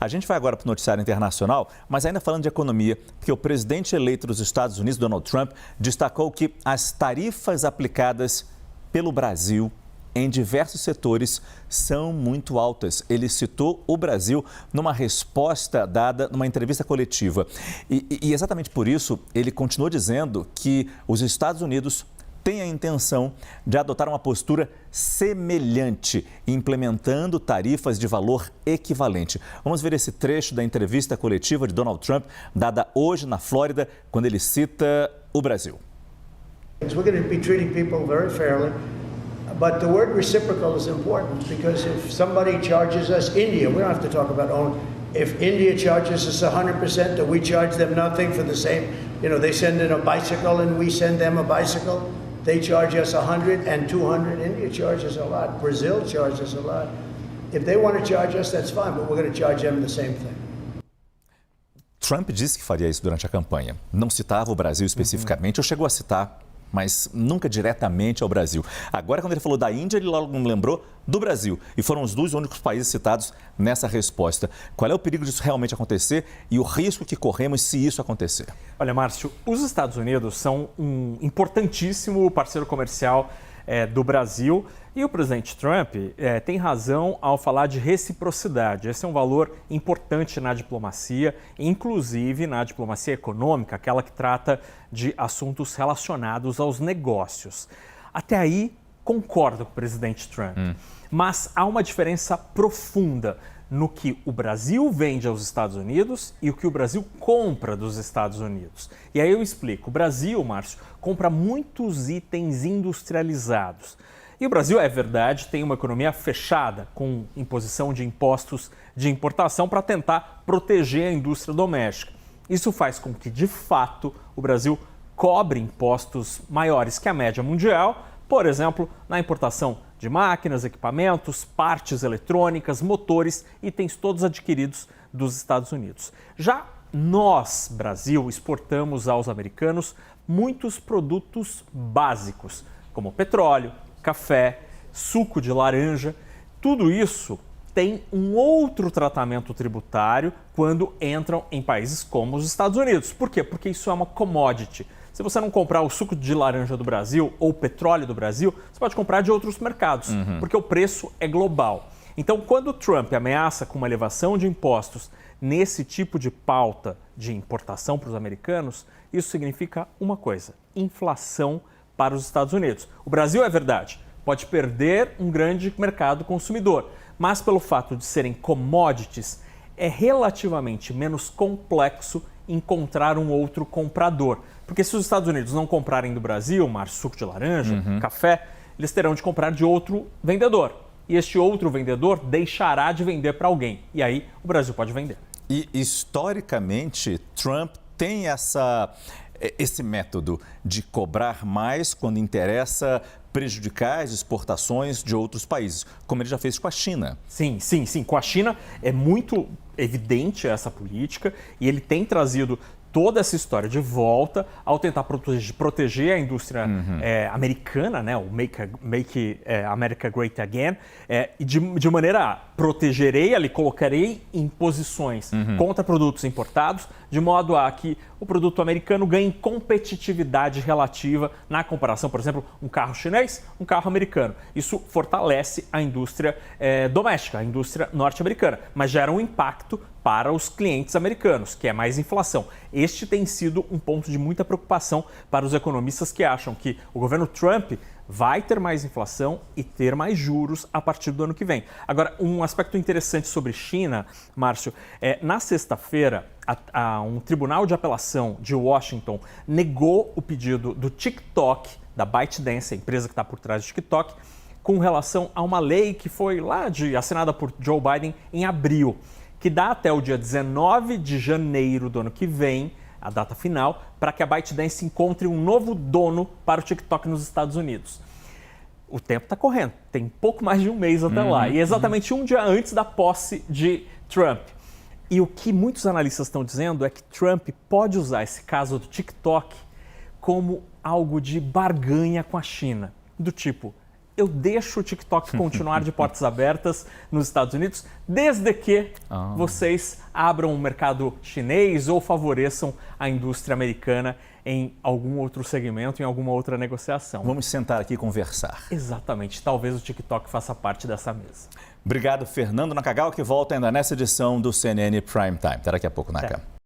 A gente vai agora para o noticiário internacional, mas ainda falando de economia, porque o presidente eleito dos Estados Unidos, Donald Trump, destacou que as tarifas aplicadas pelo Brasil em diversos setores são muito altas. Ele citou o Brasil numa resposta dada numa entrevista coletiva. E exatamente por isso, ele continuou dizendo que os Estados Unidos têm a intenção de adotar uma postura semelhante, implementando tarifas de valor equivalente. Vamos ver esse trecho da entrevista coletiva de Donald Trump, dada hoje na Flórida, quando ele cita o Brasil. We're going to be treating people very fairly. But the word reciprocal is important because if somebody charges us, India, we don't have to talk about own. If India charges us 100% and we charge them nothing for the same, they send in a bicycle and we send them a bicycle, they charge us 100 and 200. India charges a lot. Brazil charges a lot. If they want to charge us, that's fine, but we're going to charge them the same thing. Trump disse que faria isso durante a campanha. Não citava o Brasil especificamente, ou chegou a citar, mas nunca diretamente ao Brasil. Agora, quando ele falou da Índia, ele logo lembrou do Brasil. E foram os dois únicos países citados nessa resposta. Qual é o perigo disso realmente acontecer e o risco que corremos se isso acontecer? Olha, Márcio, os Estados Unidos são um importantíssimo parceiro comercial do Brasil. E o presidente Trump tem razão ao falar de reciprocidade. Esse é um valor importante na diplomacia, inclusive na diplomacia econômica, aquela que trata de assuntos relacionados aos negócios. Até aí, concordo com o presidente Trump. Mas há uma diferença profunda no que o Brasil vende aos Estados Unidos e o que o Brasil compra dos Estados Unidos. E aí eu explico. O Brasil, Márcio, compra muitos itens industrializados. E o Brasil, é verdade, tem uma economia fechada, com imposição de impostos de importação para tentar proteger a indústria doméstica. Isso faz com que, de fato, o Brasil cobre impostos maiores que a média mundial, por exemplo, na importação de máquinas, equipamentos, partes eletrônicas, motores, itens todos adquiridos dos Estados Unidos. Já nós, Brasil, exportamos aos americanos muitos produtos básicos, como petróleo, café, suco de laranja. Tudo isso tem um outro tratamento tributário quando entram em países como os Estados Unidos. Por quê? Porque isso é uma commodity. Se você não comprar o suco de laranja do Brasil ou o petróleo do Brasil, você pode comprar de outros mercados, porque o preço é global. Então, quando o Trump ameaça com uma elevação de impostos nesse tipo de pauta de importação para os americanos, isso significa uma coisa: inflação para os Estados Unidos. O Brasil, é verdade, pode perder um grande mercado consumidor, mas pelo fato de serem commodities, é relativamente menos complexo encontrar um outro comprador. Porque se os Estados Unidos não comprarem do Brasil, suco de laranja, café, eles terão de comprar de outro vendedor. E este outro vendedor deixará de vender para alguém. E aí o Brasil pode vender. E historicamente, Trump tem esse método de cobrar mais quando interessa prejudicar as exportações de outros países, como ele já fez com a China. Sim. Com a China é muito evidente essa política e ele tem trazido toda essa história de volta ao tentar proteger a indústria americana, né, o Make America Great Again, e de maneira a protegerei, ali colocarei imposições contra produtos importados, de modo a que o produto americano ganhe competitividade relativa na comparação, por exemplo, um carro chinês, um carro americano. Isso fortalece a indústria doméstica, a indústria norte-americana, mas gera um impacto para os clientes americanos, que é mais inflação. Este tem sido um ponto de muita preocupação para os economistas que acham que o governo Trump vai ter mais inflação e ter mais juros a partir do ano que vem. Agora, um aspecto interessante sobre China, Márcio, na sexta-feira, um tribunal de apelação de Washington negou o pedido do TikTok, da ByteDance, a empresa que está por trás do TikTok, com relação a uma lei que foi assinada por Joe Biden em abril, que dá até o dia 19 de janeiro do ano que vem, a data final, para que a ByteDance encontre um novo dono para o TikTok nos Estados Unidos. O tempo está correndo, tem pouco mais de um mês até lá, e exatamente um dia antes da posse de Trump. E o que muitos analistas estão dizendo é que Trump pode usar esse caso do TikTok como algo de barganha com a China, do tipo, eu deixo o TikTok continuar de portas abertas nos Estados Unidos, desde que vocês abram o mercado chinês ou favoreçam a indústria americana em algum outro segmento, em alguma outra negociação. Vamos sentar aqui e conversar. Exatamente. Talvez o TikTok faça parte dessa mesa. Obrigado, Fernando Nakagawa, que volta ainda nessa edição do CNN Prime Time. Até daqui a pouco, Naka.